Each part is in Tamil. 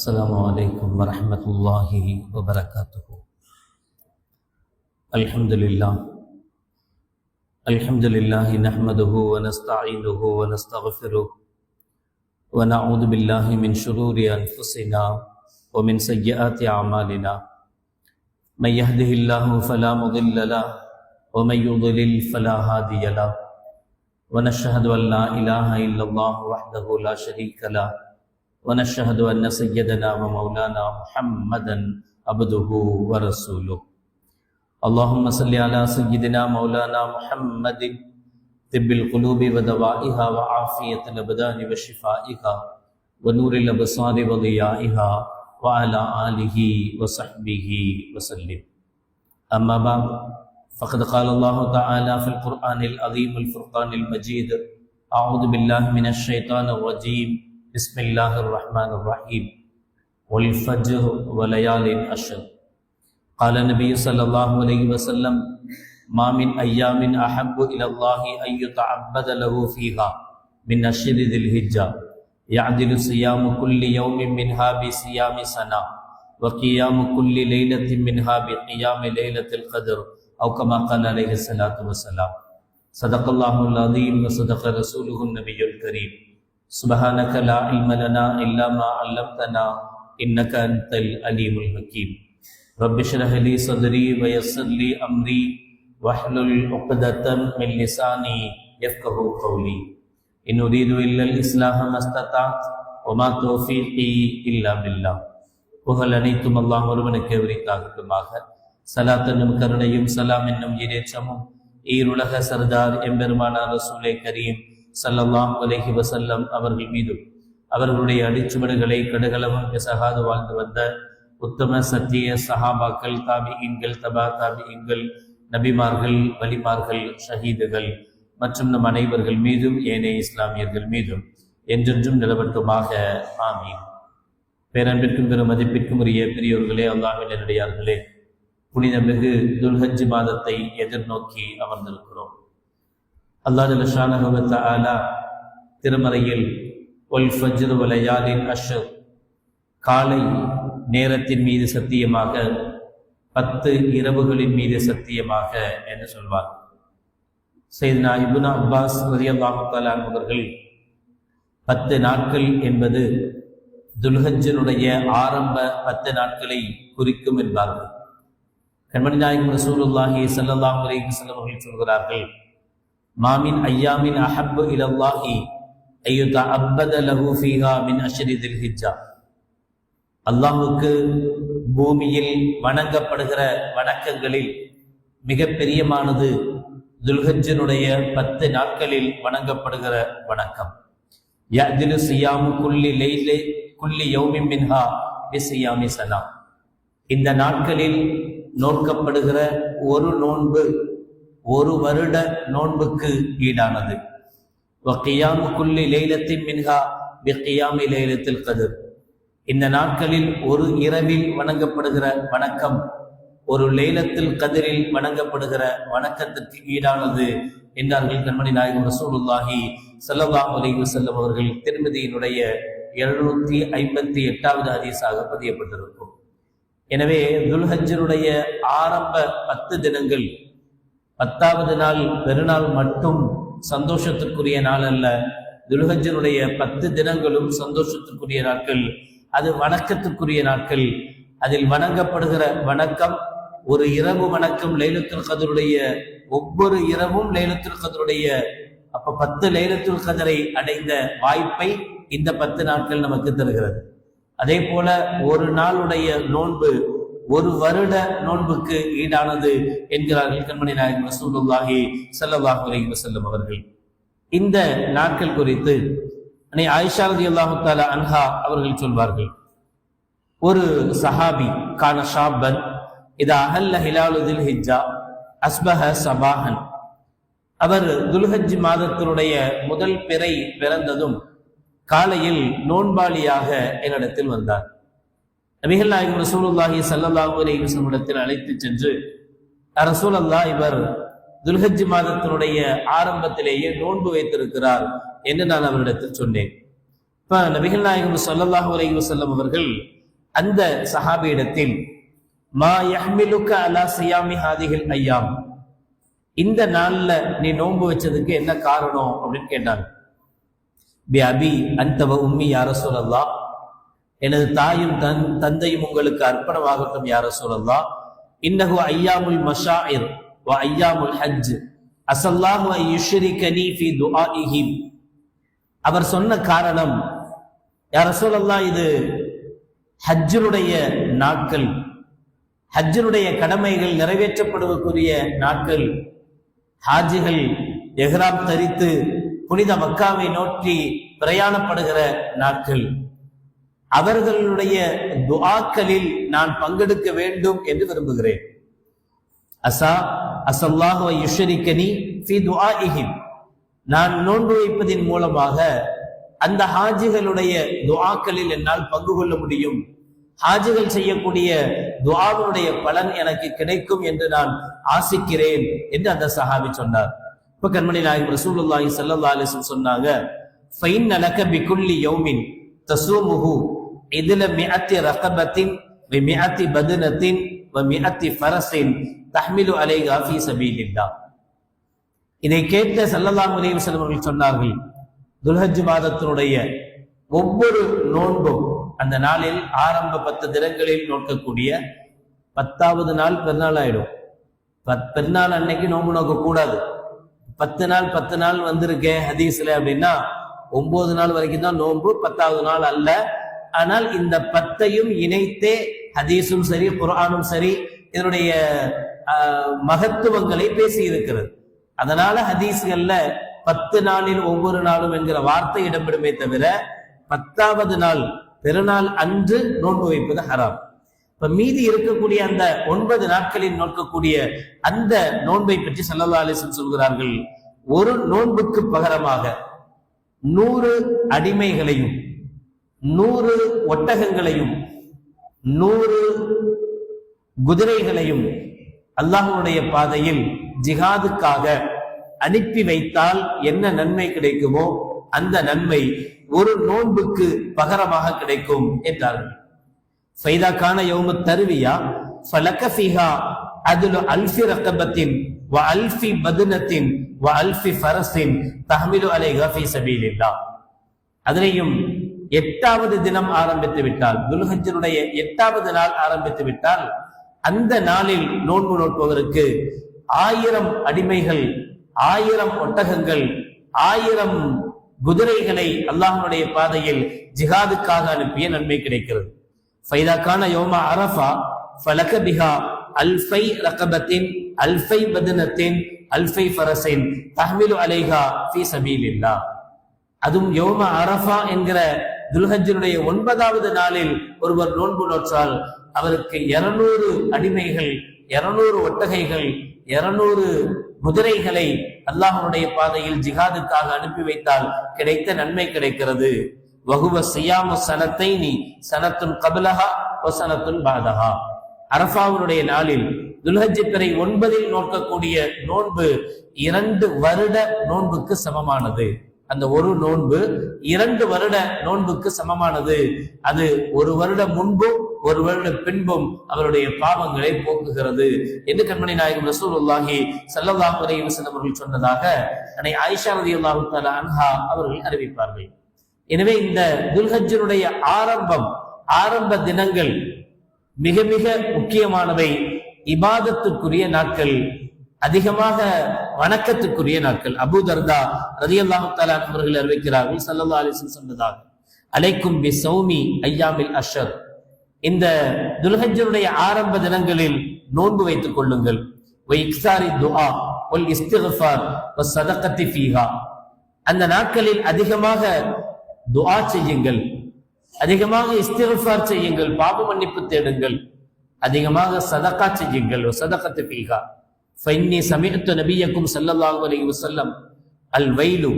السلام عليكم ورحمة الله وبركاته. الحمد لله نحمده ونستعينه ونستغفره ونعوذ بالله من شرور أنفسنا ومن سيئات أعمالنا. من يهده الله فلا مضل له ومن يضلل فلا هادي له، ونشهد أن لا إله إلا الله وحده لا شريك له، ونشهد أن سيدنا ومولانا محمدا عبده ورسوله. اللهم صل على سيدنا مولانا محمد طب القلوب ودوائها وعافية الأبدان وشفائها ونور الأبصار وضيائها وعلى آله وصحبه وسلم. أما بعد، فقد قال الله تعالى في القرآن العظيم الفرقان المجيد: أعوذ بالله من الشيطان الرجيم، بسم الله الرحمن الرحيم، والفجر وليال عشر. قال النبي صلى الله عليه وسلم: ما من أيام أحب إلى الله أن يتعبد له فيها من عشر ذي الحجة، يعدل صيام كل يوم منها بصيام سنة، وقيام كل ليلة منها بقيام ليلة القدر، أو كما قال عليه الصلاة والسلام. صدق الله العظيم وصدق رسوله النبي الكريم. سبحانك لا علم لنا إلا ما علمتنا إنك أنت العليم الحكيم. رب اشرح لي صدري ويسر لي أمري واحلل عقدة من لساني يفقهوا قولي. إن أريد إلا الإصلاح ما استطعت وما توفيقي إلا بالله. புகழ் அனைத்தும் அல்லாஹ் ஒருவனுக்கு உரித்தாகட்டுமாக. சலாத் என்னும் கருணையும் சலாம் என்னும் ஈரேற்றமும் ஈருலக சர்தார் எம்பெருமானார் ரசூலே கரீம் ஸல்லல்லாஹு அலைஹி வஸல்லம் அவர்கள் மீதும், அவர்களுடைய அடிச்சுவடுகளை கடுகளவும் பிசகாது வாழ்ந்து வந்த உத்தம சத்திய சஹாபாக்கள், தாபிஈன்கள், தபா தாபிஈன்கள், நபிமார்கள், வலிமார்கள், ஷஹீதுகள் மற்றும் நம் அனைவர்கள் மீதும் ஏனைய இஸ்லாமியர்கள் மீதும் என்றென்றும் நிலவட்டுமாக. ஆமீன். பேரன்பிற்கும் பெரும் மதிப்பிற்கும் உரிய பெரியோர்களே, அல்லாஹ்வின் நல்லடியார்களே, புனித மிகு துல்ஹஜ் மாதத்தை எதிர்நோக்கி அமர்ந்திருக்கிறோம். அல்லாஹ் ஜல்ல ஷானஹு வ தஆலா திருமறையில் வல் ஃபஜ்ர் வ லயாலின் அஷ்ர், காலை நேரத்தின் மீது சத்தியமாக, 10 இரவுகளின் மீது சத்தியமாக என்று சொல்வார். சையதுனா இப்னு அப்பாஸ் ரலியல்லாஹு தஆலா அவர்கள் 10 நாட்கள் என்பது துல்ஹஜ்ஜினுடைய ஆரம்ப 10 நாட்களை குறிக்கும் என்பார்கள். கண்மணி நாயகம் ரசூலுல்லாஹி ஸல்லல்லாஹு அலைஹி வஸல்லம் அவர்கள் சொல்கிறார்கள்: மாமின் ஐயாமின் அஹப்பு இலல்லாஹி அய்யுதஅப்பத லஹு ஃபீஹா மின் அஷ்ரி தில் ஹிஜ்ஜா. அல்லாஹ்வுக்கு பூமியில் வணங்கப்படுகிற வணக்கங்களில் மிக பிரியமானது துல்ஹஜ்ஜினுடைய 10 நாட்களில் வணங்கப்படுகிற வணக்கம். யஅதிலு சியாமு குல்லி யௌமின் மின்ஹா பிசியாமி சனா. இந்த நாட்களில் நோக்கப்படுகிற ஒரு நோன்பு ஒரு வருட நோன்புக்கு ஈடானது. வகியாமு குல்லி லைலத்தின் மின்ஹா பிகியாமி லைலத்தில் கத்ர். இந்த நாட்களில் ஒரு இரவில் வணங்கப்படுகிற வணக்கம் ஒரு லைலத்தில் கதிரில் வணங்கப்படுகிற வணக்கத்திற்கு ஈடானது என்றார்கள் கண்மணி நாயகம் ரசூலுல்லாஹி ஸல்லல்லாஹு அலைஹி வஸல்லம் அவர்கள். திருமதியினுடைய 758வது ஹதீஸாக பதியப்பட்டிருக்கும். எனவே துல்ஹஜ்ஜினுடைய ஆரம்ப 10 தினங்கள், 10வது நாள் பெருநாள் மட்டும் சந்தோஷத்திற்குரிய நாள் அல்ல. துல்ஹஜ்ஜினுடைய 10 தினங்களும் சந்தோஷத்திற்குரிய நாட்கள், அது வணக்கத்திற்குரிய நாட்கள். அதில் வணங்கப்படுகிற வணக்கம் ஒரு இரவு வணக்கம். லைலத்துல் கத்ருடைய ஒவ்வொரு இரவும் லைலத்துல் கத்ருடைய, அப்ப 10 லைலத்துல் கத்ரை அடைந்த வாய்ப்பை இந்த 10 நாட்கள் நமக்கு தருகிறது. அதே போல ஒரு நாளுடைய நோன்பு ஒரு வருட நோன்புக்கு ஈடானது என்கிறார்கள் கண்மணி நாயகம் ரசூலுல்லாஹி ஸல்லல்லாஹு அலைஹி வஸல்லம் அவர்கள். இந்த நாட்கள் குறித்து அன்னை ஆயிஷா ரலியல்லாஹு தஆலா அன்ஹா அவர்கள் சொல்வார்கள்: ஒரு சஹாபி கான ஷாபன் இதா அஹல்ல ஹிலாலு தில் ஹிஜ்ஜா அஸ்பஹ சபாஹன். அவர் துல்ஹஜ் மாதத்தினுடைய முதல் பிறை பிறந்ததும் காலையில் நோன்பாளியாக என்னிடத்தில் வந்தார். நபிகள் நாயகம் ரசூலுல்லாஹி ஸல்லல்லாஹு அலைஹி வஸல்லம் இடத்தில் அழைத்து சென்று, ரசூலல்லாஹ், இவர் துல்ஹஜ் மாதத்தினுடைய ஆரம்பத்திலேயே நோன்பு வைத்திருக்கிறார் என்று நான் அவரிடத்தில் சொன்னேன். இப்ப நபிகள் நாயகம் ஸல்லல்லாஹு அலைஹி வஸல்லம் அவர்கள் அந்த சஹாபியிடத்தில் மா யஹ்மிலுக அலா சியாமி ஹாதிஹில் ஐயாம், இந்த நாள்ல நீ நோன்பு வச்சதுக்கு என்ன காரணம் அப்படின்னு கேட்டாங்க. பி அபி அன்த வ உம்மி யா ரசூலல்லாஹ், எனது தாயும் தந்தையும் உங்களுக்கு அர்ப்பணமாகட்டும் யா ரசூலல்லாஹ். இன்னஹு ஐயாமுல் மஷாயிர் வ ஐயாமுல் ஹஜ் அஸல்லாஹு அன் யுஷ்ரிகனி ஃபீ துஆஇஹிம். அவர் சொன்ன காரணம், யா ரசூலல்லாஹ், இது ஹஜ்ஜுடைய நாட்கள், ஹஜ்ஜுடைய கடமைகள் நிறைவேற்றப்படுவதற்குரிய நாட்கள், ஹாஜிகள் எஹ்ராம் தரித்து புனித மக்காவை நோக்கி பிரயாணப்படுகிற நாட்கள், அவர்களுடைய துஆக்களில் நான் பங்கெடுக்க வேண்டும் என்று விரும்புகிறேன். அஸல்லாஹு அன் யுஷ்ரிகனி ஃபீ துஆஇஹிம், நான் நோன்பு வைப்பதின் மூலமாக அந்த ஹாஜிகளுடைய துஆக்களில் என்னால் பங்கு கொள்ள முடியும், ஹாஜிகள் செய்யக்கூடிய துஆவுடைய பலன் எனக்கு கிடைக்கும் என்று நான் ஆசிக்கிறேன் என்று அந்த சஹாபி சொன்னார். இப்ப கண்மணி நாயகம் ரசூலுல்லாஹி ஸல்லல்லாஹு அலைஹி வஸல்லம் சொன்னாங்க, ஃபைன் லக பிகுல்லி யௌமின் தஸூமுஹு இத்ல மிஅத்தி ரகபத்தின் வ மிஅத்தி பத்னத்தின் வ மிஅத்தி ஃபரஸின் தஹ்மிலு அலைஹா ஃபீ ஸபீலில்லாஹ். இதை கேட்ட ஸல்லல்லாஹு அலைஹி வஸல்லம் அவர்கள் சொன்னார்கள், துல்ஹஜ் மாதத்தினுடைய ஒவ்வொரு நோன்பும் அந்த நாளில் ஆரம்ப 10 தினங்களில் நோக்கக்கூடிய 10வது நாள் பெருநாள் ஆயிடும். பெருநாள் அன்னைக்கு நோன்பு நோக்க கூடாது. 10 நாள் வந்திருக்கேன் ஹதீஸ்ல அப்படின்னா 9 நாள் வரைக்கும் தான் நோன்பு, 10வது நாள் அல்ல. ஆனால் இந்த 10ஐயும் இணைத்தே ஹதீஸும் சரி குர்ஆனும் சரி இதனுடைய மகத்துவங்களை பேசி இருக்கிறது. அதனால ஹதீஸ்கள்ல 10 நாளில் ஒவ்வொரு நாளும் என்கிற வார்த்தை இடம்பெறுமே தவிர 10வது நாள் பெருநாள் அன்று நோன்பு வைப்பது ஹராம். இப்ப மீதி இருக்கக்கூடிய அந்த 9 நாட்களில் நோக்கக்கூடிய அந்த நோன்பை பற்றி ஸல்லல்லாஹு அலைஹி வஸல்லம் சொல்கிறார்கள், ஒரு நோன்புக்கு பகரமாக 100 அடிமைகளையும் 100 ஒட்டகங்களையும் 100 குதிரைகளையும் அல்லாஹ்வுடைய பாதையில் ஜிஹாதுக்காக அனுப்பி வைத்தால் என்ன நன்மை கிடைக்குமோ அந்த நன்மை ஒரு நோன்புக்கு பகரமாக கிடைக்கும் என்றார்கள். ஃபைதா கான யௌமத் தர்வியா ஃபலக ஃபீஹா அதுலு அல்ஃபி ரகபத்தின் வ அல்ஃபி பத்னத்தின் வ அல்ஃபி ஃபரஸின் தஹ்மிலு அலைஹா ஃபீ ஸபீலில்லாஹ். அதனையும் 8வது தினம் ஆரம்பித்து விட்டால், துல்ஹஜ்ஜுடைய 8வது நாள் ஆரம்பித்து விட்டால், அந்த நாளில் நோன்பு நோட்பவருக்கு 1000 அடிமைகள், 1000 ஒட்டகங்கள், 1000 குதிரைகளை அல்லாஹ்வுடைய பாதையில் ஜிஹாதுக்காக அனுப்பிய நன்மை கிடைக்கிறது. ஃபைதா கான யௌம அரஃபா ஃபலக பிஹா அல்ஃபை ரகபத்தின் அல்ஃபை பத்னத்தின் அல்ஃபை ஃபரஸின் தஹ்மிலு அலைஹா ஃபீ ஸபீலில்லாஹ். அதுவும் யௌம அரஃபா என்கிற துல்ஹஜ்ஜுடைய 9வது நாளில் ஒருவர் நோன்பு நோற்றால் அவருக்கு 200 அடிமைகள், 200 ஒட்டகைகள், 200 குதிரைகளை அல்லாஹ்வுடைய பாதையில் ஜிஹாதுக்காக அனுப்பி வைத்தால் கிடைத்த நன்மை கிடைக்கிறது. வஹுவ சியாமு சனத்தைனி சனத்துன் கப்லஹா வ சனத்துன் பாதஹா. அரஃபாவுடைய நாளில் துல்ஹஜ் பிறை 9இல் நோக்கக்கூடிய நோன்பு 2 வருட நோன்புக்கு சமமானது. அந்த ஒரு நோன்பு 2 வருட நோன்புக்கு சமமானது. அது 1 வருடம் முன்பும் 1 வருட பின்பும் அவருடைய பாவங்களை போக்குகிறது என்று கண்மணி நாயகம் ரசூலுல்லாஹி ஸல்லல்லாஹு அலைஹி வஸல்லம் அவர்கள் சொன்னதாக அன்னை ஆயிஷா ரலியல்லாஹு தஆலா அன்ஹா அவர்கள் அறிவிப்பார்கள். எனவே இந்த துல்ஹஜ்ஜுடைய ஆரம்ப தினங்கள் மிக மிக முக்கியமானவை, இபாதத்துக்குரிய நாட்கள், அதிகமாக வணக்கத்துக்குரிய நாட்கள். அபூ தர்தா ரலியல்லாஹு தஆலா அவர்கள் அறிவிக்கிறார்கள், ஸல்லல்லாஹு அலைஹி வஸல்லம் சொன்னதாக, அலைக்கும் பி ஸௌமி அய்யாமில் அஷ்ர், இந்த துல்ஹஜ்ஜுடைய ஆரம்ப தினங்களில் நோன்பு வைத்துக் கொள்ளுங்கள். வ இக்ஸாரி துஆ வல் இஸ்திக்ஃபார் வ ஸதகத்தி ஃபீஹா, அந்த நாட்களில் அதிகமாக துஆ செய்யுங்கள், அதிகமாக இஸ்திக்ஃபார் செய்யுங்கள், பாவ மன்னிப்பு தேடுங்கள், அதிகமாக சதகா செய்யுங்கள். ஸதகத்தி ஃபீஹா ஃபைன்னி சமிஅத்து நபியக்கும் ஸல்லல்லாஹு அலைஹி வஸல்லம் அல் வைலு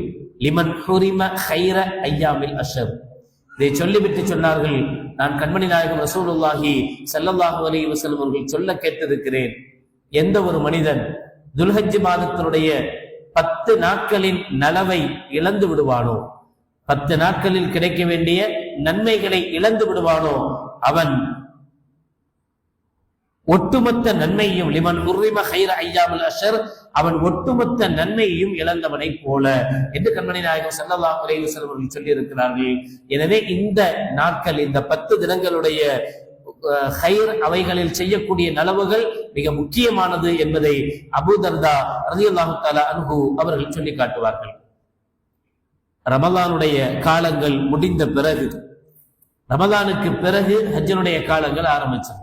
லிமன் ஹுரிம கைர ஐயாமில் அஷ்ர். இதை சொல்லிவிட்டு சொன்னார்கள், நான் கண்மணி நாயகம் ரசூலுல்லாஹி ஸல்லல்லாஹு அலைஹி வஸல்லம் அவர்கள் சொல்ல கேட்டிருக்கிறேன், எந்த ஒரு மனிதன் துல்ஹஜ் மாதத்தினுடைய 10 நாட்களின் நலவை இழந்து விடுவானோ, 10 நாட்களில் கிடைக்க வேண்டிய நன்மைகளை இழந்து விடுவானோ அவன் ஒட்டுமொத்த நன்மையும் லிமன் உர்ரிம கைர ஐயாமுல் அஷர், அவன் ஒட்டுமொத்த நன்மையையும் இழந்தவனை போல என்று கண்மணி நாயகம் ஸல்லல்லாஹு அலைஹி வஸல்லம் அவர்கள் சொல்லி இருக்கிறார்கள். எனவே இந்த நாட்கள், இந்த 10 தினங்களுடைய கைர், அவைகளில் செய்யக்கூடிய நலவுகள் மிக முக்கியமானது என்பதை அபூ தர்தா ரலியல்லாஹு தஆலா அன்ஹு அவர்கள் சொல்லி காட்டுவார்கள். ரமலானுடைய காலங்கள் முடிந்த பிறகு, ரமலானுக்கு பிறகு ஹஜ்ஜனுடைய காலங்கள் ஆரம்பிச்சது.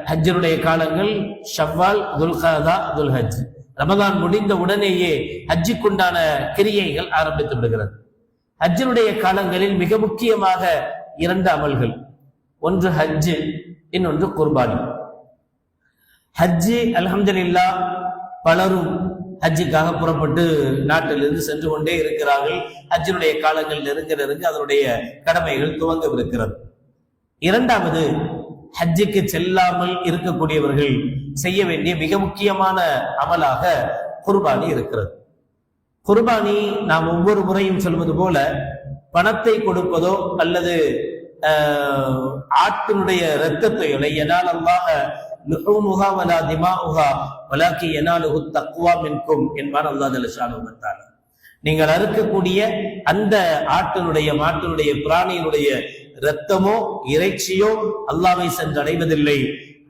ஹஜ்ஜனுடைய காலங்கள் ஷவ்வால், துல்காதா, துல்ஹஜ். ரமலான் முடிந்த உடனேயே ஹஜ்ஜுக்குண்டான கிரியைகள் ஆரம்பித்து விடுகிறது. ஹஜ்ஜனுடைய காலங்களில் மிக முக்கியமாக 2 அமல்கள், ஒன்று ஹஜ்ஜு, இன்னொன்று குர்பானி. ஹஜ்ஜு அல்ஹம்துலில்லாஹ் பலரும் ஹஜ்ஜுக்காக புறப்பட்டு நாட்டிலிருந்து சென்று கொண்டே இருக்கிறார்கள். ஹஜ்ஜனுடைய காலங்கள் நெருங்க அதனுடைய கடமைகள் துவங்கவிருக்கிறது. 2வது, ஹஜ்ஜுக்கு செல்லாமல் இருக்கக்கூடியவர்கள் செய்ய வேண்டிய மிக முக்கியமான அமலாக குர்பானி இருக்கிறது. குர்பானி நாம் ஒவ்வொரு முறையும் சொல்வது போல பணத்தை கொடுப்பதோ அல்லது ஆட்டினுடைய இரத்தத்தையோ, யனால் அல்லாஹ் லுஹூமுஹா வலா திமாஉஹா வலாக்கி யனாலுஹு தக்வா மின்கும் என்பார் அல்லாஹ் ஜல்ல ஷானுஹு வ தஆலா. நீங்கள் அறுக்கக்கூடிய அந்த ஆட்டினுடைய, மாட்டினுடைய, பிராணியினுடைய இரத்தமோ இறைச்சியோ அல்லாஹ்வை சென்றடைவதில்லை.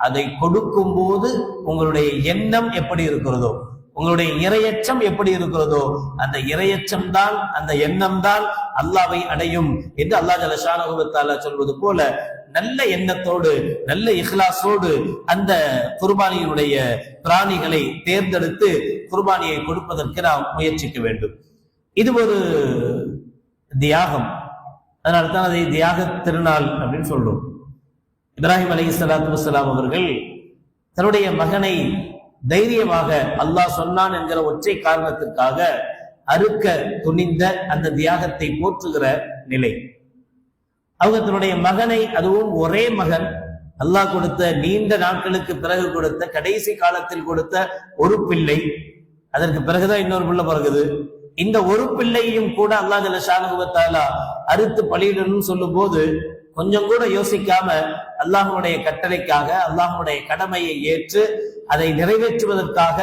அதை கொடுக்கும் போது உங்களுடைய எண்ணம் எப்படி இருக்கிறதோ, உங்களுடைய இரையச்சம் எப்படி இருக்கிறதோ, அந்த இரையச்சம் தான், அந்த எண்ணம் தான் அல்லாஹ்வை அடையும் என்று அல்லாஹ் ஜல்ல ஷானுஹு வ தஆலா சொல்வது போல, நல்ல எண்ணத்தோடு நல்ல இஹ்லாஸோடு அந்த குர்பானியினுடைய பிராணிகளை தேர்ந்தெடுத்து குர்பானியை கொடுப்பதற்கு நாம் முயற்சிக்க வேண்டும். இது ஒரு தியாகம். அதனால்தான் அதை தியாக திருநாள் அப்படின்னு சொல்றோம். இப்ராஹிம் அலைஹிஸ்ஸலாத்து வஸ்ஸலாம் அவர்கள் தன்னுடைய மகனை தைரியமாக அல்லாஹ் சொன்னான் என்கிற ஒற்றை காரணத்திற்காக அறுக்க துணிந்த அந்த தியாகத்தை போற்றுகிற நிலை. அவங்க தன்னுடைய மகனை, அதுவும் ஒரே மகன், அல்லாஹ் கொடுத்த, நீண்ட நாட்களுக்கு பிறகு கொடுத்த, கடைசி காலத்தில் கொடுத்த ஒரு பிள்ளை, அதற்கு பிறகுதான் இன்னொரு பிள்ளை பிறகுது. இந்த ஒரு பிள்ளையும் கூட அல்லாஹ் ஜல்ல ஷானுஹு வ தஆலா அறுத்து பலியிடணும்னு சொல்லும் போது கொஞ்சம் கூட யோசிக்காம அல்லாஹ்வுடைய கட்டளைக்காக, அல்லாஹ்வுடைய கடமையை ஏற்று அதை நிறைவேற்றுவதற்காக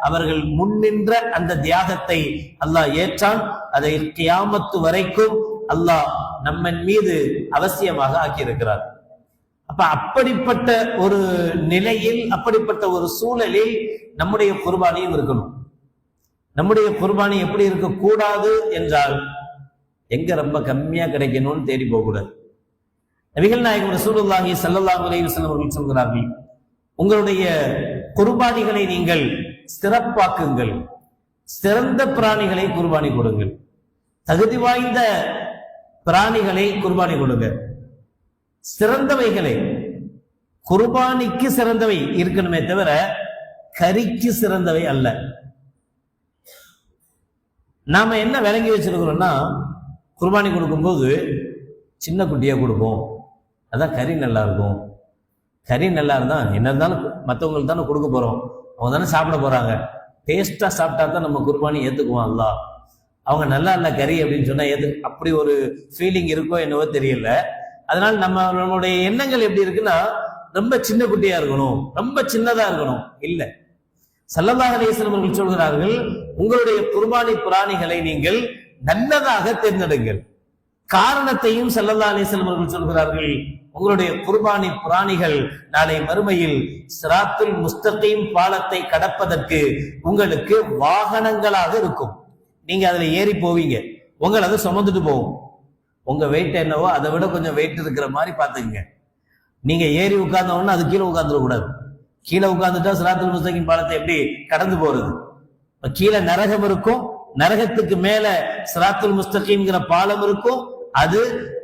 அவர்கள் முன்னின்ற அந்த தியாகத்தை அல்லாஹ் ஏற்றான். அதை கியாமத்து வரைக்கும் அல்லாஹ் நம்மன் மீது அவசியமாக ஆக்கியிருக்கிறார். அப்ப அப்படிப்பட்ட ஒரு நிலையில், அப்படிப்பட்ட ஒரு சூழலில் நம்முடைய குர்பானியும் இருக்கணும். நம்முடைய குர்பானி எப்படி இருக்கக்கூடாது என்றால், எங்க ரொம்ப கம்மியா கிடைக்கணும்னு தேடி போகக்கூடாது. நபிகள் நாயகம் ரசூலுல்லாஹி ஸல்லல்லாஹு அலைஹி வஸல்லம் அவர்கள் சொல்கிறார்கள், உங்களுடைய குர்பானிகளை நீங்கள் சிறப்பாக்குங்கள், சிறந்த பிராணிகளை குர்பானி கொடுங்கள், தகுதி வாய்ந்த பிராணிகளை குர்பானி கொடுங்க. சிறந்தவைகளை, குர்பானிக்கு சிறந்தவை இருக்கணுமே தவிர கறிக்கு சிறந்தவை அல்ல. நாம என்ன விளங்கி வச்சிருக்கிறோம்னா, குர்பானி கொடுக்கும்போது சின்ன குட்டியா கொடுப்போம், அதான் கறி நல்லா இருக்கும். கறி நல்லா இருந்தா என்ன இருந்தாலும் மற்றவங்களுக்கு தானே கொடுக்க போறோம், அவங்க தானே சாப்பிட போறாங்க. டேஸ்டா சாப்பிட்டா தான் நம்ம குர்பானி ஏத்துக்குவோம். அல்லாஹ் அவங்க நல்லா இல்ல கறி அப்படின்னு சொன்னா அப்படி ஒரு ஃபீலிங் இருக்கோ என்னவோ தெரியல. அதனால நம்மளுடைய எண்ணங்கள் எப்படி இருக்குன்னா, ரொம்ப சின்ன குட்டியா இருக்கணும், ரொம்ப சின்னதா இருக்கணும். இல்ல, ஸல்லல்லாஹு அலைஹி வஸல்லம் அவர்கள் சொல்கிறார்கள், உங்களுடைய குர்பானி பிராணிகளை நீங்கள் நல்லதாக தேர்ந்தெடுங்கள். காரணத்தையும் ஸல்லல்லாஹு அலைஹி வஸல்லம் அவர்கள் சொல்கிறார்கள், உங்களுடைய குர்பானி பிராணிகள் நாளை மறுமையில் சிராத்துல் முஸ்தகீம் பாலத்தை கடப்பதற்கு உங்களுக்கு வாகனங்களாக இருக்கும். நீங்க அதுல ஏறி போவீங்க, உங்களை அதை சுமந்துட்டு போவோம். உங்க வெயிட் என்னவோ அதை விட கொஞ்சம் வெயிட் இருக்கிற மாதிரி பாத்துக்கங்க. நீங்க ஏறி உட்கார்ந்தோம்னா அது கீழே உட்கார்ந்துடக்கூடாது. கீழே உட்கார்ந்துட்டா சிராத்துல் முஸ்தகீம் பாலத்தை எப்படி கடந்து போறது? கீழே நரகம் இருக்கும், நரகத்துக்கு மேல சிராத்துல் முஸ்தகீம்ங்கிற பாலம் இருக்கும். அது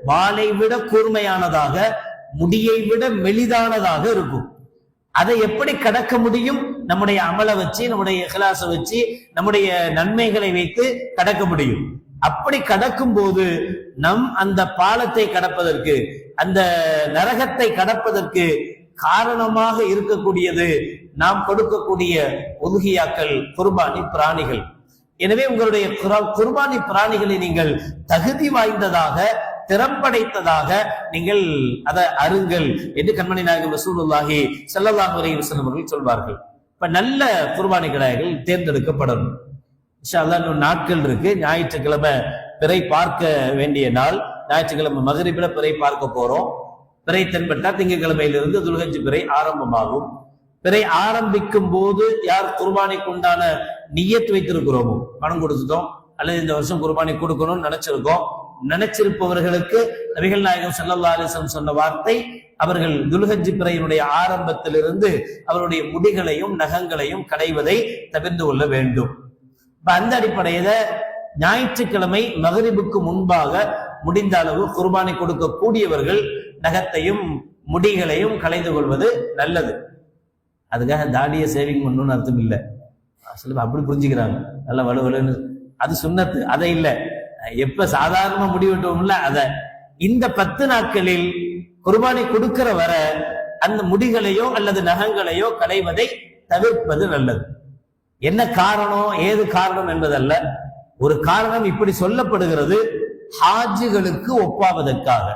வாளை விட கூர்மையானதாக, முடியை விட மெலிதானதாக இருக்கும். அதை எப்படி கடக்க முடியும்? நம்முடைய அமலை வச்சு, நம்முடைய இஹ்லாஸை வச்சு, நம்முடைய நன்மைகளை வைத்து கடக்க முடியும். அப்படி கடக்கும் போது நம் அந்த பாலத்தை கடப்பதற்கு, அந்த நரகத்தை கடப்பதற்கு காரணமாக இருக்கக்கூடியது நாம் கொடுக்கக்கூடிய உதுகியாக்கள், குர்பானி பிராணிகள். எனவே உங்களுடைய குர்பானி பிராணிகளை நீங்கள் தகுதி வாய்ந்ததாக, திறம்படைத்ததாக நீங்கள் அதை அருங்கள் என்று கண்மணி நாயகம் ரசூலுல்லாஹி ஸல்லல்லாஹு அலைஹி வஸல்லம் அவர்கள் சொல்வார்கள். இப்ப நல்ல குர்பானி கிடாய்கள் தேர்ந்தெடுக்கப்படணும். இன்ஷா அல்லாஹ் இன்னும் நாட்கள் இருக்கு. ஞாயிற்றுக்கிழமை பிறை பார்க்க வேண்டிய நாள். ஞாயிற்றுக்கிழமை மகரிபில பிறை பார்க்க போறோம். பிறை தென்பட்டா திங்கட்கிழமையிலிருந்து துல்ஹஜ் பிறை ஆரம்பமாகும். பிறை ஆரம்பிக்கும் போது யார் குர்பானிக்கு உண்டான நியத் வைத்திருக்கிறோமோ, பணம் கொடுத்துட்டோம் அல்லது இந்த வருஷம் குர்பானி கொடுக்கணும்னு நினைச்சிருப்பவர்களுக்கு நபிகள் நாயகம் ஸல்லல்லாஹு அலைஹி வஸல்லம் சொன்ன வார்த்தை, அவர்கள் துல்ஹஜ் பிறையினுடைய ஆரம்பத்திலிருந்து அவருடைய முடிகளையும் நகங்களையும் களைவதை தவிர்த்து கொள்ள வேண்டும். அந்த அடிப்படையில ஞாயிற்றுக்கிழமை மகரிபுக்கு முன்பாக முடிந்த அளவு குர்பானி கொடுக்கக்கூடியவர்கள் நகத்தையும் முடிகளையும் களைந்து கொள்வது நல்லது. அதுக்காக தாடியை சேவிங் பண்ணணும்னு அர்த்தம் இல்லை. சில அப்படி புரிஞ்சுக்கிறாங்க, நல்ல வலுவலுன்னு. அது சுன்னத்து, அதை இல்லை. எப்ப சாதாரணமா முடி வெட்டுவோம்ல அத. இந்த 10 நாட்களில் குர்பானி கொடுக்கிற வர அந்த முடிகளையோ அல்லது நகங்களையோ களைவதை தவிர்ப்பது நல்லது. என்ன காரணம், ஏது காரணம் என்பதல்ல. ஒரு காரணம் இப்படி சொல்லப்படுகிறது, ஹாஜிகளுக்கு ஒப்பாவதற்காக.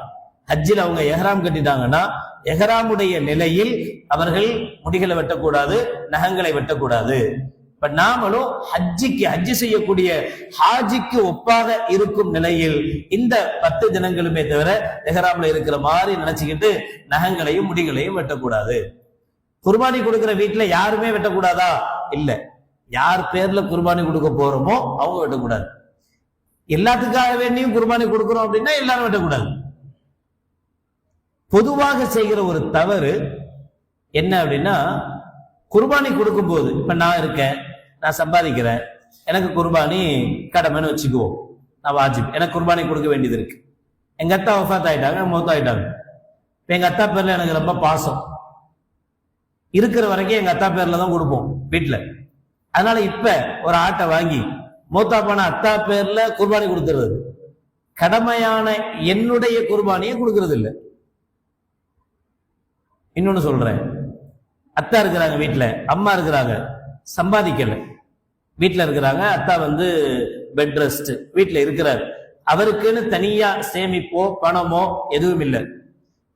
ஹஜ்ஜில் அவங்க எஹ்ராம் கட்டிட்டாங்கன்னா எஹ்ராமுடைய நிலையில் அவர்கள் முடிகளை வெட்டக்கூடாது, நகங்களை வெட்டக்கூடாது. இப்ப நாமளும் ஹஜ்ஜி செய்யக்கூடிய ஹாஜிக்கு ஒப்பாக இருக்கும் நிலையில் இந்த 10 தினங்களுமே தவிர எஹ்ராம்ல இருக்கிற மாதிரி நினைச்சுக்கிட்டு நகங்களையும் முடிகளையும் வெட்டக்கூடாது. குர்பானி கொடுக்கிற வீட்டுல யாருமே வெட்டக்கூடாதா? இல்ல. யார் பேர்ல குர்பானி கொடுக்க போறோமோ அவங்க வெட்டக்கூடாது. எல்லாத்துக்காக வேண்டியும் குர்பானி கொடுக்கிறோம் அப்படின்னா எல்லாரும் வெட்டக்கூடாது. பொதுவாக செய்கிற ஒரு தவறு என்ன அப்படின்னா, குர்பானி கொடுக்கும் போது, இப்ப நான் இருக்கேன், நான் சம்பாதிக்கிறேன், எனக்கு குர்பானி கடமைன்னு வச்சுக்குவோம், நான் வாஜிப், எனக்கு குர்பானி கொடுக்க வேண்டியது இருக்கு. எங்க அத்தா வஃபாத் ஆயிட்டாங்க, மௌத் ஆயிட்டாங்க. எங்க அத்தா பேர்ல எனக்கு ரொம்ப பாசம் இருக்கிற வரைக்கும் எங்க அத்தா பேர்ல தான் கொடுப்போம் வீட்டுல. அதனால இப்ப ஒரு ஆட்டை வாங்கி மூத்தா போன அத்தா பேர்ல குர்பானி கொடுத்துறது, கடமையான என்னுடைய குர்பானியை கொடுக்கறது இல்லை. இன்னொன்னு சொல்றேன், அத்தா இருக்கிறாங்க வீட்டுல, அம்மா இருக்கிறாங்க, சம்பாதிக்கல, வீட்டுல இருக்கிறாங்க. அத்தா பெட் ரெஸ்ட் வீட்டுல இருக்கிறாரு, அவருக்குன்னு தனியா சேமிப்போ பணமோ எதுவும் இல்லை.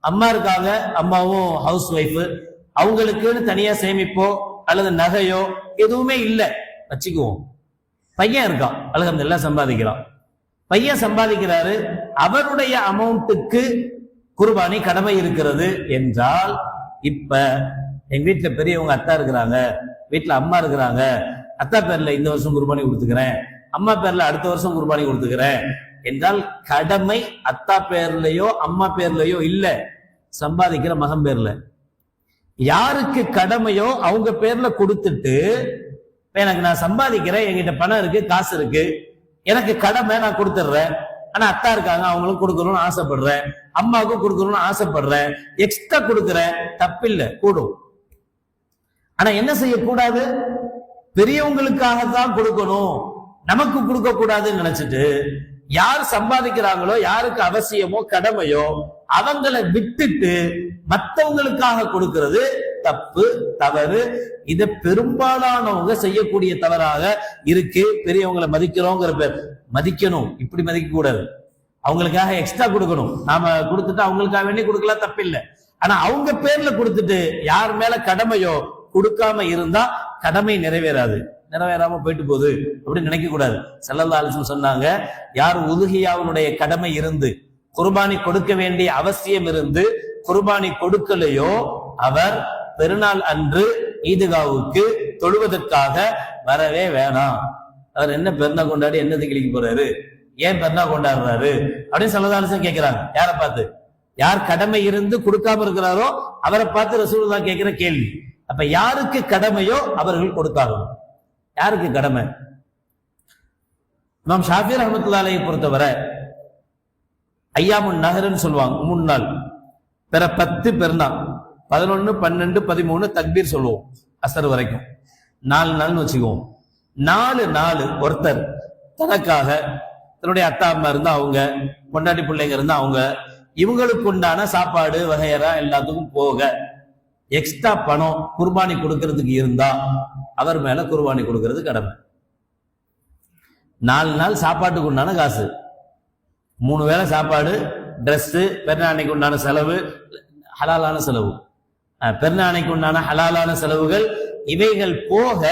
அம்மா இருக்காங்க, அம்மாவும் ஹவுஸ் ஒய்ஃப், அவங்களுக்குன்னு தனியா சேமிப்போ அல்லது நகையோ எதுவுமே இல்லை வச்சுக்குவோம். பையன் இருக்கான், அல்ஹம்துலில்லாஹ் சம்பாதிக்கிறான். பையன் சம்பாதிக்கிறாரு, அவருடைய அமௌண்ட்டுக்கு குர்பானி கடமை இருக்கிறது என்றால், இப்ப எங்க வீட்டுல பெரியவங்க அத்தா இருக்கிறாங்க, வீட்டுல அம்மா இருக்கிறாங்க, அத்தா பேர்ல இந்த வருஷம் குர்பானி கொடுத்துக்கிறேன், அம்மா பேர்ல அடுத்த வருஷம் குர்பானி கொடுத்துக்கிறேன் என்றால் கடமை அத்தா பேர்லயோ அம்மா பேர்லயோ இல்ல, சம்பாதிக்கிற மகன் பேர்ல. யாருக்கு கடமையோ அவங்க பேர்ல கொடுத்துட்டு, எனக்கு நான் சம்பாதிக்கிறேன், என்கிட்ட பணம் இருக்கு, காசு இருக்கு, எனக்கு கடமை, நான் கொடுத்துடுறேன். ஆனா அத்தா இருக்காங்க, அவங்களும் கொடுக்கணும்னு ஆசைப்படுறேன், அம்மாவுக்கும் கொடுக்கணும்னு ஆசைப்படுறேன், எக்ஸ்ட்ரா கொடுக்குறேன், தப்பில்லை, கூடும். ஆனா என்ன செய்யக்கூடாது, பெரியவங்களுக்காகத்தான் கொடுக்கணும், நமக்கு கொடுக்க கூடாதுன்னு நினைச்சிட்டு யார் சம்பாதிக்கிறாங்களோ, யாருக்கு அவசியமோ கடமையோ அவங்களை விட்டுட்டு மற்றவங்களுக்காக கொடுக்கிறது தப்பு, தவறு. இத பெரும்பாலானவங்க செய்யக்கூடிய தவறாக இருக்கு. பெரியவங்களை மதிக்கிறோங்கிற பேர், மதிக்கணும், இப்படி மதிக்க கூடாது. அவங்களுக்காக எக்ஸ்ட்ரா கொடுக்கணும், நாம கொடுத்துட்டு அவங்களுக்காக வேண்டி கொடுக்கலாம், தப்பில்லை. ஆனா அவங்க பேர்ல கொடுத்துட்டு யார் மேல கடமையோ கொடுக்காம இருந்தா கடமை நிறைவேறாது, நிறைவேறாம போயிட்டு போகுது அப்படின்னு நினைக்க கூடாது. ஸல்லல்லாஹு அலைஹி வஸல்லம் சொன்னாங்க, யார் உதுஹியாவுடைய கடமை இருந்து குர்பானி கொடுக்க வேண்டிய அவசியம் இருந்து குர்பானி கொடுக்கலையோ அவர் பெருநாள் அன்று ஈதுகாவுக்கு தொழுவதற்காக வரவே வேணாம். அவர் என்ன பெருநாள் கொண்டாடி என்னது கிளிக்க போறாரு, ஏன் பெருநாள் கொண்டாடுறாரு அப்படின்னு ஸல்லல்லாஹு அலைஹி வஸல்லம் கேட்கிறாங்க. யாரை பார்த்து? யார் கடமை இருந்து கொடுக்காம இருக்கிறாரோ அவரை பார்த்து ரசூலுல்லாஹ் கேட்கிற கேள்வி. அப்ப யாருக்கு கடமையோ அவர்கள் கொடுத்தார்கள். யாருக்கு கடமை? இமாம் ஷாஃபி ரஹ்மத்துல்லாஹி அலைஹி பொறுத்தவரை ஐயாமுன் நஹர்னு சொல்லுவாங்க, 3 நாள், பிற 10 பெருநாள், 11, 12, 13 தக்பீர் சொல்லுவோம் அசர் வரைக்கும், 4 நாள்னு வச்சுக்குவோம். 4 நாள் ஒருத்தர் தனக்காக, தன்னுடைய அத்தா அம்மா இருந்தா அவங்க, கொண்டாட்டி பிள்ளைங்க இருந்தா அவங்க, இவங்களுக்கு உண்டான சாப்பாடு வகையறா எல்லாத்துக்கும் போக எக்ஸ்ட்ரா பணம் குர்பானி கொடுக்கறதுக்கு இருந்தா அவர் மேல குர்பானி கொடுக்கறது கடமை. 4 நாள் சாப்பாட்டுக்கு உண்டான காசு, 3 வேளை சாப்பாடு, ட்ரெஸ்ஸு, பெருநாளைக்கு உண்டான செலவு, ஹலாலான செலவு, பெருநாளைக்கு உண்டான ஹலாலான செலவுகள், இவைகள் போக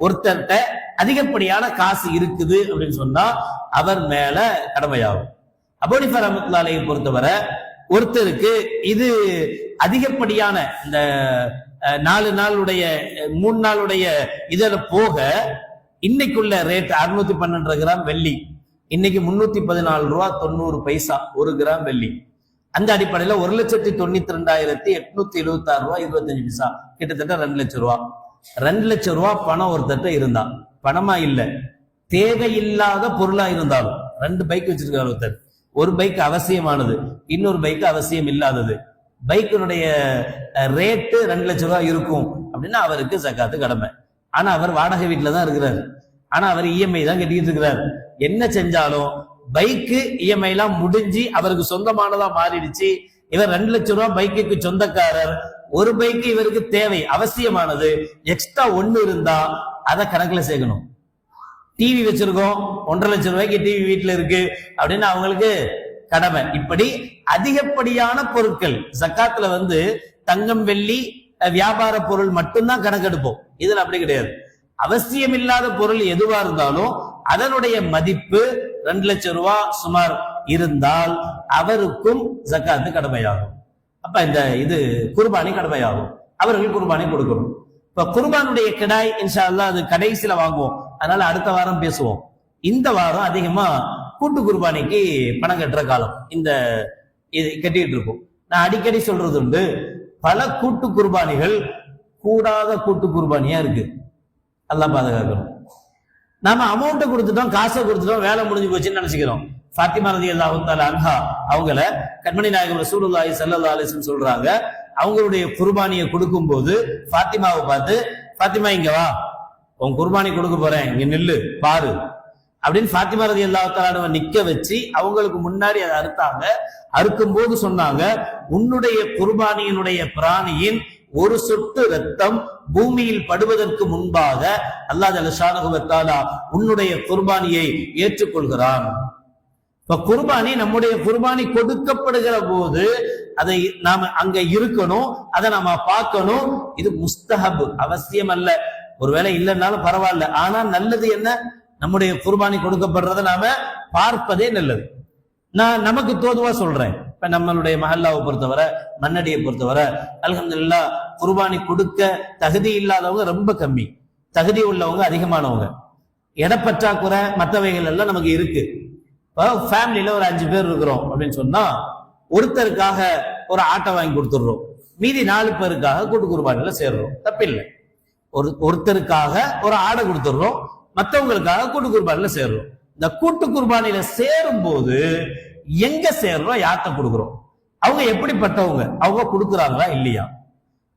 ஒருத்தர்கிட்ட அதிகப்படியான காசு இருக்குது அப்படின்னு சொன்னா அவர் மேல கடமையாகும். அபூ ஹனீஃபா ரஹ்மத்துல்லாஹி அலைஹி பொறுத்தவரை ஒருத்தருக்கு இது அதிகப்படியான இந்த 4 நாளுடைய 3 நாளுடைய இதில் போக இன்னைக்குள்ள ரேட் 612 கிராம் வெள்ளி இன்னைக்கு 314 ரூபா 90 பைசா 1 கிராம் வெள்ளி. அந்த அடிப்படையில 1,92,876 ரூபா 25 பைசா, கிட்டத்தட்ட 2 லட்சம் ரூபா. 2 லட்சம் ரூபா பணம் ஒருத்தட்ட இருந்தா, பணமா இல்ல தேவையில்லாத பொருளா இருந்தாலும், 2 பைக் வச்சிருக்காரு ஒருத்தர், ஒரு பைக் அவசியமானது, இன்னொரு பைக் அவசியம் இல்லாதது, பைக்கினுடைய ரேட்டு 2 லட்சம் ரூபாய் இருக்கும் அப்படின்னா அவருக்கு ஜக்காத்து கடமை. ஆனா அவர் வாடகை வீட்டுல தான் இருக்கிறார், ஆனா அவர் இஎம்ஐ தான் கட்டிட்டு இருக்கிறார். என்ன செஞ்சாலும் பைக்கு இஎம்ஐ எல்லாம் முடிஞ்சு அவருக்கு சொந்தமானதா மாறிடுச்சு. இவர் 2 லட்சம் ரூபாய் பைக்குக்கு சொந்தக்காரர், ஒரு பைக்கு இவருக்கு தேவை அவசியமானது, எக்ஸ்ட்ரா 1 இருந்தா அதை கணக்குல சேர்க்கணும். டிவி வச்சிருக்கோம், 1.5 லட்சம் ரூபாய்க்கு டிவி வீட்டுல இருக்கு அப்படின்னு அவங்களுக்கு கடமை. இப்படி அதிகப்படியான பொருட்கள் ஜக்காத்துல தங்கம் வெள்ளி வியாபார பொருள் மட்டும்தான் கணக்கெடுப்போம். இதுல அப்படி கிடையாது. அவசியம் இல்லாத பொருள் எதுவா இருந்தாலும் அதனுடைய மதிப்பு 2 லட்சம் ரூபாய் சுமார் இருந்தால் அவருக்கும் ஜக்காத்து கடமையாகும். அப்ப இது குர்பானி கடமையாகும், அவர்கள் குர்பானி கொடுக்கணும். இப்ப குர்பானுடைய கிடாய் இன்ஷா அல்லாஹ் அது கடைசியில வாங்குவோம், அதனால அடுத்த வாரம் பேசுவோம். இந்த வாரம் அதிகமா கூட்டு குர்பானிக்கு பணம் கட்டுற காலம் இந்த இது கட்டிட்டு இருக்கும். நான் அடிக்கடி சொல்றது உண்டு, பல கூட்டு குர்பானிகள் கூடாத கூட்டு குர்பானியா இருக்கு. அல்லாஹ் பாதுகாக்கணும். நாம அமௌண்ட்டை கொடுத்துட்டோம், காசை கொடுத்துட்டோம், வேலை முடிஞ்சு போச்சுன்னு நினைச்சுக்கிறோம். ஃபாத்திமா ரலியல்லாஹு தஆலா அன்ஹா அவங்கள கண்மணி நாயகம் ரசூலுல்லாஹி ஸல்லல்லாஹு அலைஹி வஸல்லம் சொல்றாங்க, அவங்களுடைய குர்பானியை கொடுக்கும் போது ஃபாத்திமாவை பார்த்து, ஃபாத்திமா இங்க வா, உன் குர்பானி கொடுக்க போறேன், இங்க நில்லு பாரு அப்படின்னு ஃபாத்திமா ரலியல்லாஹு தஆலா நிக்க வச்சு அவங்களுக்கு முன்னாடி அதை அறுத்தாங்க. அறுக்கும் போது சொன்னாங்க, உன்னுடைய குர்பானியினுடைய பிராணியின் ஒரு சொட்டு ரத்தம் பூமியில் படுவதற்கு முன்பாக அல்லாஹ் ஜல்ல ஷானஹு வ தஆலா உன்னுடைய குர்பானியை ஏற்றுக்கொள்கிறான். இப்ப குர்பானி, நம்முடைய குர்பானி கொடுக்கப்படுகிற போது அதை நாம அங்க இருக்கணும், அதை நாம பார்க்கணும். இது முஸ்தஹப், அவசியம் அல்ல. ஒருவேளை இல்லைன்னாலும் பரவாயில்ல, ஆனா நல்லது என்ன, நம்முடைய குர்பானி கொடுக்கப்படுறதை நாம பார்ப்பதே நல்லது. நான் நமக்கு தோதுவா சொல்றேன். இப்ப நம்மளுடைய மஹல்லாவை பொறுத்தவரை, மண்ணடியை பொறுத்தவரை அல்ஹம்துலில்லாஹ் குர்பானி கொடுக்க தகுதி இல்லாதவங்க ரொம்ப கம்மி, தகுதி உள்ளவங்க அதிகமானவங்க. இடப்பற்றாக்குறை மற்றவைகள் எல்லாம் நமக்கு இருக்கு. ஃபேமிலியில ஒரு 5 பேர் இருக்கிறோம் அப்படின்னு சொன்னா ஒருத்தருக்காக ஒரு ஆட்டை வாங்கி கொடுத்துடுறோம், மீதி 4 பேருக்காக கூட்டு குர்பானில சேர்றோம், தப்பில்லை. ஒருத்தருக்காக ஒரு ஆடை கொடுத்துடுறோம், மற்றவங்களுக்காக கூட்டு குர்பானில சேர்றோம். இந்த கூட்டு குர்பானில சேரும் போது எங்க சேர்றோம், யார்கிட்ட கொடுக்குறோம், அவங்க எப்படிப்பட்டவங்க, அவங்க கொடுக்குறாங்களா இல்லையா.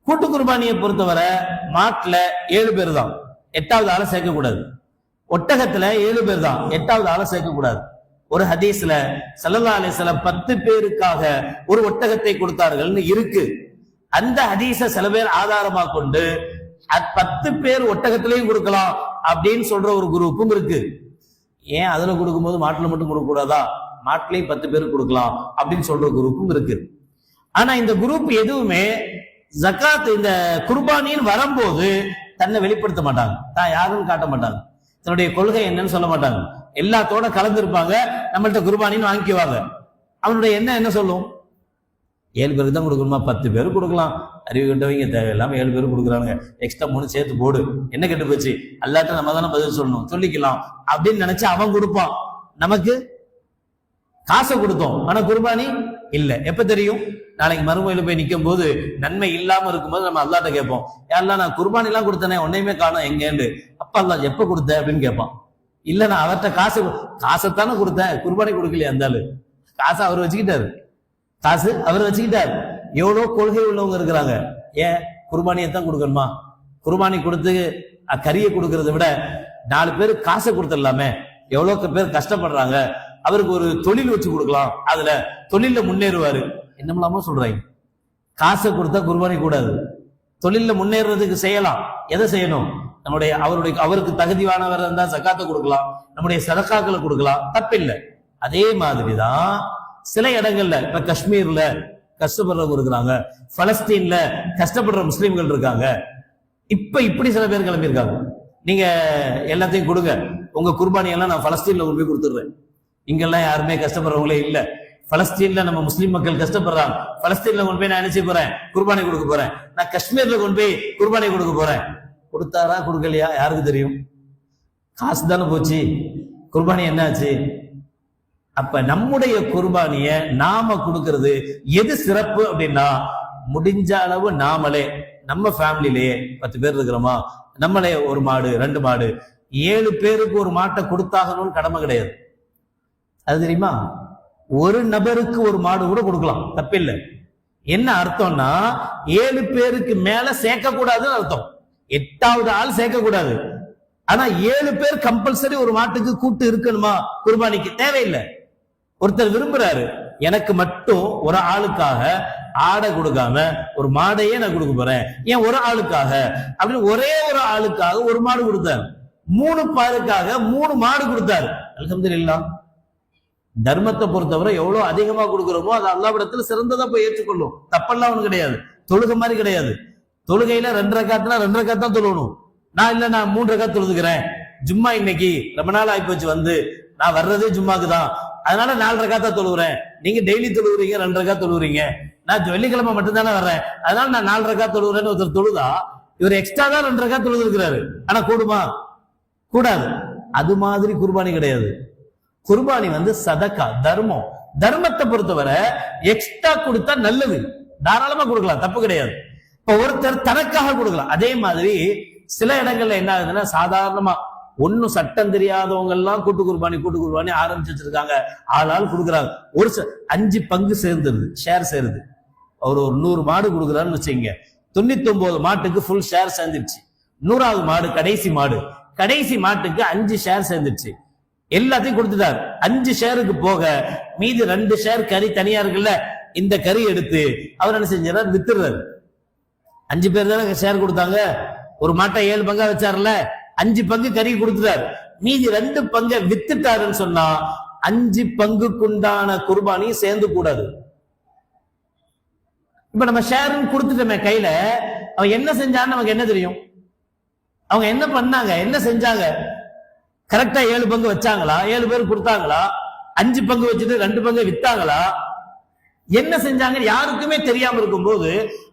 கூட்டு குர்பானியை பொறுத்தவரை மாட்டுல 7 பேர் தான், 8வது ஆளை சேர்க்க கூடாது. ஒட்டகத்துல 7 பேர் தான், 8வது ஆளை சேர்க்க கூடாது. ஒரு ஹதீஸ்ல ஸல்லல்லாஹு அலைஹி வஸல்லம் 10 பேருக்காக ஒரு ஒட்டகத்தை கொடுத்தார்கள்னு இருக்கு. அந்த ஹதீஸ சில பேர் ஆதாரமா கொண்டு 10 பேர் ஒட்டகத்திலையும் கொடுக்கலாம் அப்படின்னு சொல்ற ஒரு குரூப்பும் இருக்கு. ஏன் அதுல கொடுக்கும்போது மாட்டுல மட்டும் கொடுக்க கூடாதா, மாட்டுலையும் 10 பேர் கொடுக்கலாம் அப்படின்னு சொல்ற குரூப்பும் இருக்கு. ஆனா இந்த குரூப் எதுவுமே ஜகாத் இந்த குர்பானின்னு வரும்போது தன்னை வெளிப்படுத்த மாட்டாங்க, தான் யாருன்னு காட்ட மாட்டாங்க, தன்னுடைய கொள்கை என்னன்னு சொல்ல மாட்டாங்க. எல்லாத்தோட கலந்துருப்பாங்க, நம்மள்ட்ட குர்பானின்னு வாங்கிக்குவாங்க. அவனுடைய என்ன சொல்லும், 7 பேருக்கு தான் கொடுக்கணுமா, 10 பேர் கொடுக்கலாம், அறிவு கட்டவங்க தேவையில்லாம 7 பேர் கொடுக்குறாங்க, எக்ஸ்ட்ரா 3 சேர்த்து போடு, என்ன கெட்டு போச்சு, அல்லாட்ட நம்ம தானே பதில் சொல்லணும், சொல்லிக்கலாம் அப்படின்னு நினைச்சு அவன் கொடுப்பான். நமக்கு காசை கொடுத்தோம், ஆனா குர்பானி இல்ல. எப்ப தெரியும், நாளைக்கு மறுமையில போய் நிற்கும் போது நன்மை இல்லாம இருக்கும்போது நம்ம அல்லாட்ட கேட்போம், யாரெல்லாம் நான் குர்பானி எல்லாம் கொடுத்தனே ஒன்னையுமே காணும் எங்கேண்டு, அப்ப அல்லா எப்ப கொடுத்த அப்படின்னு கேட்பான். இல்ல நான் அவர்கிட்ட காசைத்தானே கொடுத்தேன், குர்பானி கொடுக்கலையா, இருந்தாலும் காசை அவர் வச்சுக்கிட்டாரு, காசு அவர் வச்சுக்கிட்டாரு. எவ்வளவு கொள்கை உள்ளவங்க இருக்கிறாங்க, ஏன் குர்பானியைத்தான் கொடுக்கணுமா, குர்பானி கொடுத்து கறியை கொடுக்கறத விட 4 பேர் காசை கொடுத்துடலாமே, எவ்வளவு பேர் கஷ்டப்படுறாங்க, அவருக்கு ஒரு தொழில் வச்சு கொடுக்கலாம், அதுல தொழில முன்னேறுவாரு, என்னமெல்லாமோ சொல்றாங்க. காசை கொடுத்தா குர்பானி கூடாது, தொழில முன்னேறதுக்கு செய்யலாம். எதை செய்யணும், அவருக்கு தகுதியானவர் இருந்தா சக்காத்தை கொடுக்கலாம், நம்முடைய சதக்காக்களை கொடுக்கலாம், தப்பில்லை. அதே மாதிரிதான் சில இடங்கள்ல, இப்ப காஷ்மீர்ல கஷ்டப்படுறவங்க இருக்கிறாங்க, பலஸ்தீன்ல கஷ்டப்படுற முஸ்லீம்கள் இருக்காங்க. இப்ப இப்படி சில பேர் கிளம்பியிருக்காங்க, நீங்க எல்லாத்தையும் கொடுங்க, உங்க குர்பானி எல்லாம் நான் பலஸ்தீன்ல கொண்டு போய் கொடுத்துடுறேன். இங்கெல்லாம் யாருமே கஷ்டப்படுறவங்களே இல்ல. பலஸ்தீன்ல நம்ம முஸ்லீம் மக்கள் கஷ்டப்படுறாங்க, பலஸ்தீன்ல கொண்டு போய் நான் நினைச்சு போறேன் குர்பானி கொடுக்க போறேன், நான் காஷ்மீர்ல கொண்டு போய் குர்பானி கொடுக்க போறேன். கொடுத்தாரா கொடுக்கலையா யாருக்கு தெரியும்? காசு தானே போச்சு, குர்பானி என்ன ஆச்சு? அப்ப நம்முடைய குர்பானிய நாம கொடுக்கிறது எது சிறப்பு அப்படின்னா, முடிஞ்ச அளவு நாமளே நம்ம ஃபேமிலிலேயே 10 பேர் இருக்கிறோமா, நம்மளே ஒரு மாடு 2 மாடு 7 பேருக்கு ஒரு மாட்டை கொடுத்தாகணும்னு கடமை கிடையாது. அது தெரியுமா? ஒரு நபருக்கு ஒரு மாடு கூட கொடுக்கலாம், தப்பில்லை. என்ன அர்த்தம்னா 7 பேருக்கு மேல சேர்க்க கூடாதுன்னு அர்த்தம். 8வது ஆள் சேர்க்க கூடாது. ஆனா 7 பேர் கம்பல்சரி ஒரு மாட்டுக்கு கூட்டு இருக்கணுமா குர்பானிக்கு? தேவையில்லை. ஒருத்தர் விரும்புறாரு, எனக்கு மட்டும் ஒரு ஆளுக்காக ஆடை கொடுக்காம ஒரு மாடையே நான் கொடுக்க போறேன், ஏன் ஒரு ஆளுக்காக அப்படின்னு ஒரே ஒரு ஆளுக்காக ஒரு மாடு கொடுத்தாரு. 3 பேருக்காக 3 மாடு கொடுத்தாரு. அல்ஹம்துலில்லாஹ். தர்மத்தை பொறுத்தவரை எவ்வளவு அதிகமா கொடுக்கிறோமோ அது அல்லாஹ்விடத்துல சிறந்ததா போய் ஏற்றுக்கொள்ளும். தப்பெல்லாம் ஒண்ணு கிடையாது. தொழுகை மாதிரி கிடையாது. தொழுகையில 2 ரக்காத்துனா 2 ரக்காத் தான் தொழுகணும். நான் 3 ரக்காத் தொழுதுக்கிறேன், ஜும்மா இன்னைக்கு ரொம்ப நாள் ஆயிப்போச்சு வந்து, நான் வர்றதே ஜும்மாக்கு தான், அதனால 4 ரக்காத்தா தொழுகிறேன். நீங்க டெய்லி தொழுகிறீங்க, 2 ரக்காத் தொழுகிறீங்க, நான் வெள்ளிக்கிழமை மட்டும்தானே வர்றேன், அதனால நான் 4 ரக்காத் தொழுகிறேன்னு ஒருத்தர் தொழுதா, இவர் எக்ஸ்ட்ரா தான் 2 ரக்காத் தொழுது இருக்கிறாரு. ஆனா கூடுமா? கூடாது. அது மாதிரி குர்பானி கிடையாது. குர்பானி சதக்கா, தர்மம். தர்மத்தை பொறுத்தவரை எக்ஸ்ட்ரா கொடுத்தா நல்லது, தாராளமா கொடுக்கலாம், தப்பு கிடையாது. இப்ப ஒருத்தர் தனக்காக கொடுக்கலாம். அதே மாதிரி சில இடங்கள்ல என்ன ஆகுதுன்னா, சாதாரணமா ஒன்னும் சட்டம் தெரியாதவங்க எல்லாம் கூட்டு குர்பானி ஆரம்பிச்சு வச்சிருக்காங்க. ஆளால் கொடுக்குறாங்க. ஒரு 5 பங்கு சேர்ந்துருது, ஷேர் சேருது. அவர் ஒரு 100 மாடு கொடுக்குறாருன்னு வச்சுங்க, 99 மாட்டுக்கு ஃபுல் ஷேர் சேர்ந்துருச்சு. 100வது மாடு கடைசி மாட்டுக்கு 5 ஷேர் சேர்ந்துருச்சு. எல்லாத்தையும் கொடுத்துட்டாரு. 5 ஷேருக்கு போக மீதி 2 ஷேர் கறி தனியா இருக்குல்ல, இந்த கறி எடுத்து அவர் என்ன செஞ்சாரு, வித்துறாரு. 5 பேர் தானே ஷேர் கொடுத்தாங்க, ஒரு மாட்டை 7 பங்கா வச்சாருல, 5 பங்கு கறி கொடுத்துட்டாரு. மீதி 2 பங்கை வித்துட்டாருன்னு சொன்னா 5 பங்குக்குண்டான குர்பானி சேர்ந்து கூடாது. இப்ப நம்ம ஷேர் கொடுத்துட்டோமே கையில, அவன் என்ன செஞ்சான்னு நமக்கு என்ன தெரியும்? அவங்க என்ன பண்ணாங்க, என்ன செஞ்சாங்க? கரெக்டா 7 பங்கு வச்சாங்களா? 7 பேர் கொடுத்தாங்களா? 5 பங்கு வச்சுட்டு 2 பங்கு வித்தாங்களா? என்ன செஞ்சாங்க யாருக்குமே தெரியாம இருக்கும்போது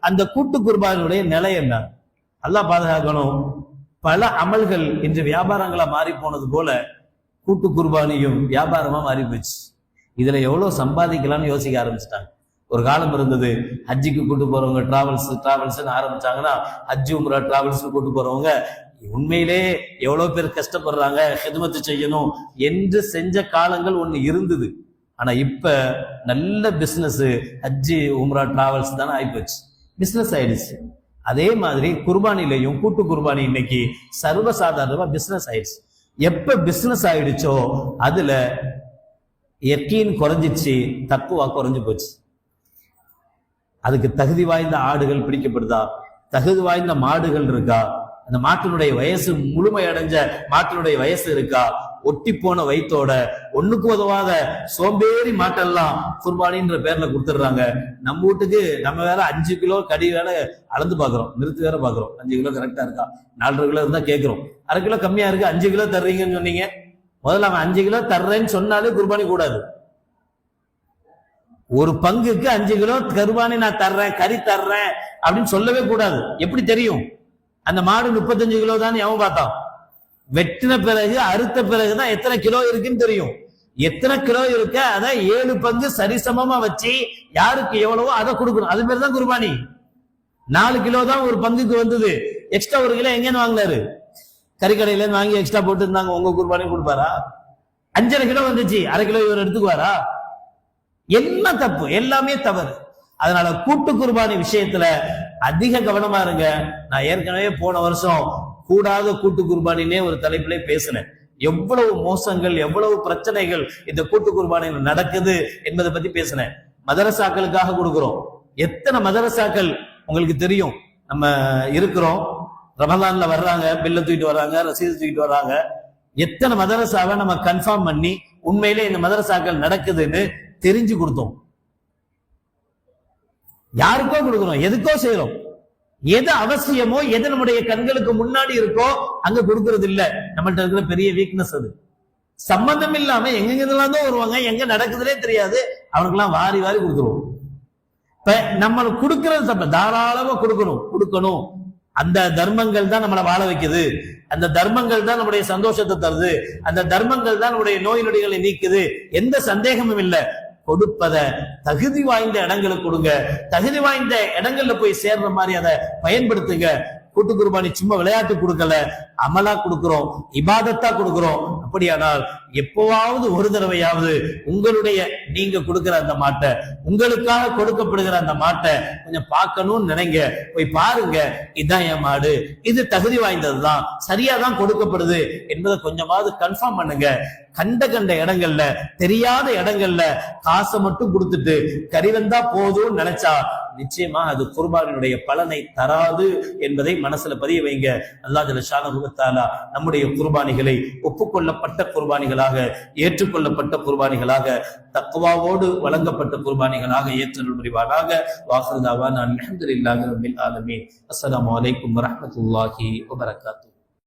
அந்த கூட்டு குர்பானுடைய நிலை என்ன? அல்லாஹ் பாதுகாக்கணும். பல அமல்கள் இன்று வியாபாரங்களா மாறி போனது போல கூட்டு குர்பானியும் வியாபாரமா மாறி போச்சு. இதுல எவ்வளவு சம்பாதிக்கலாம்னு யோசிக்க ஆரம்பிச்சிட்டாங்க. ஒரு காலம் இருந்தது, ஹஜ்ஜிக்கு கூட்டு போறவங்க டிராவல்ஸ் ஆரம்பிச்சாங்கன்னா, ஹஜ்ஜி உம்ரா டிராவல்ஸ் கூட்டு போறவங்க உண்மையிலே எவ்வளவு பேர் கஷ்டப்படுறாங்க, ஹிதமத்து செய்யணும் என்று செஞ்ச காலங்கள் ஒண்ணு இருந்தது. ஆனா இப்ப நல்ல பிசினஸ் ஹஜ்ஜி உம்ரா டிராவல்ஸ் தானே ஆயிப்போச்சு, பிசினஸ் ஆயிடுச்சு. அதே மாதிரி குர்பானிலையும் கூட்டு குர்பானி இன்னைக்கு சர்வசாதாரணமா பிசினஸ் ஆயிடுச்சு. எப்ப பிசினஸ் ஆயிடுச்சோ அதுல யக்கீன் குறைஞ்சிச்சு, தக்குவா குறைஞ்சு போச்சு. அதுக்கு தகுதி வாய்ந்த ஆடுகள் பிடிக்கப்படுதா, தகுதி வாய்ந்த மாடுகள் இருக்கா, அந்த மாட்டினுடைய வயசு முழுமை அடைஞ்ச மாட்டினுடைய வயசு இருக்கா, ஒட்டி போன வயிற்றோட ஒண்ணுக்கு உதவாத சோம்பேறி மாட்டெல்லாம் குர்பானின்ற பேர்ல கொடுத்துடுறாங்க. நம்ம வீட்டுக்கு நம்ம வேற 5 கிலோ கடி வேற அளந்து பாக்குறோம், நிறுத்து வேற பாக்குறோம், 5 கிலோ கரெக்டா இருக்கா, 4.5 கிலோ இருந்தா கேட்கிறோம், 1/2 கிலோ கம்மியா இருக்கு 5 கிலோ தர்றீங்கன்னு சொன்னீங்க. முதல்ல அவன் 5 கிலோ தர்றேன்னு சொன்னாலே குர்பானி கூடாது. ஒரு பங்குக்கு 5 கிலோ குர்பானி நான் தர்றேன், கறி தர்றேன் அப்படின்னு சொல்லவே கூடாது. எப்படி தெரியும்? அந்த மாடு 35 கிலோ தான் எவன் பார்த்தான்? வெட்டின பிறகு அறுத்த பிறகுதான் எத்தனை கிலோ இருக்குன்னு தெரியும். எத்தனை கிலோ இருக்க அதை 7 பங்கு சரிசமமா வச்சு யாருக்கு எவ்வளவோ அதை கொடுக்கணும். அது பேர் தான் குர்பானி. 4 கிலோ தான் ஒரு பங்குக்கு வந்தது, எக்ஸ்ட்ரா 1 கிலோ எங்கன்னு வாங்கினாரு? கறிக்கடையில இருந்து வாங்கி எக்ஸ்ட்ரா போட்டு இருந்தாங்க, உங்க குர்பானி கொடுப்பாரா? 5.5 கிலோ வந்துச்சு, 1/2 கிலோ இவர் எடுத்துக்குவாரா? என்ன தப்பு? எல்லாமே தவறு. அதனால கூட்டு குர்பானி விஷயத்துல அதிக கவனமா இருங்க. நான் ஏற்கனவே போன வருஷம் கூடாத கூட்டு குர்பானினே ஒரு தலைப்பிலே பேசினேன். எவ்வளவு மோசங்கள், எவ்வளவு பிரச்சனைகள் இந்த கூட்டு குர்பானியில் நடக்குது என்பதை பத்தி பேசினேன். மதரசாக்களுக்காக கொடுக்கிறோம். எத்தனை மதரசாக்கள் உங்களுக்கு தெரியும் நம்ம இருக்கிறோம். ரமலான்ல வர்றாங்க, பில்ல தூக்கிட்டு வர்றாங்க, ரசீது தூக்கிட்டு வர்றாங்க. எத்தனை மதரசாவை நம்ம கன்ஃபார்ம் பண்ணி உண்மையிலே இந்த மதரசாக்கள் நடக்குதுன்னு தெரிஞ்சு கொடுத்தோம். யாருக்கோ கொடுக்கிறோம், எதுக்கோ செய்யறோம். எது அவசியமோ, எது நம்முடைய கண்களுக்கு முன்னாடி இருக்கோ அங்க கொடுக்கறது இல்ல. நம்மள்ட்ட இருக்கிற பெரிய வீக்னஸ் அது. சம்பந்தம் இல்லாம எங்கெங்கெல்லாம் தான் வருவாங்க, எங்க நடக்குதுன்னே தெரியாது, அவனுக்கெல்லாம் வாரி வாரி கொடுத்துருவோம். இப்ப நம்மளுக்கு கொடுக்கறது தாராளமா கொடுக்கணும். அந்த தர்மங்கள் தான் நம்மளை வாழ வைக்குது, அந்த தர்மங்கள் தான் நம்முடைய சந்தோஷத்தை தருது, அந்த தர்மங்கள் தான் நம்முடைய நோய் நொடிகளை நீக்குது, எந்த சந்தேகமும் இல்லை. கொடுப்பத தகுதி வாய்ந்த இடங்களுக்கு கொடுங்க, தகுதி வாய்ந்த இடங்கள்ல போய் சேர்ற மாதிரி அதை பயன்படுத்துங்க. கூட்டு குர்பானி சும்மா விளையாட்டு கொடுக்கல, அமலா கொடுக்கிறோம், இபாதத்தா கொடுக்கிறோம். அப்படியானால் எப்பவாவது ஒரு தடவையாவது உங்களுடைய நீங்க கொடுக்கிற அந்த மாட்டை, உங்களுக்காக கொடுக்கப்படுகிற அந்த மாட்டை கொஞ்சம் பார்க்கணும்னு நினைங்க. போய் பாருங்க, இதுதான் என் மாடு, இது தகுதி வாய்ந்ததுதான், சரியாதான் கொடுக்கப்படுது என்பதை கொஞ்சமாவது கன்ஃபார்ம் பண்ணுங்க. கண்ட இடங்கள்ல, தெரியாத இடங்கள்ல காசை மட்டும் கொடுத்துட்டு கறி வந்தா போதும்னு நினைச்சா நிச்சயமா அது குர்பானினுடைய பலனை தராது என்பதை மனசுல பதிய வைங்க. அல்லாஹ் ஜல்ல ஷானஹு வ தஆலா நம்முடைய குர்பானிகளை ஒப்புக்கொள்ளப்பட்ட குர்பானிகளாக, ஏற்றுக்கொள்ளப்பட்ட குர்பானிகளாக, தக்வாவோடு வழங்கப்பட்ட குர்பானிகளாக ஏற்றல் புரிவானாக. வாஹிரு தஅவானா அல்ஹம்துலில்லாஹி ரப்பில் ஆலமீன். அஸ்ஸலாமு அலைக்கும் வரஹ்மத்துல்லாஹி வபரகாத்துஹு.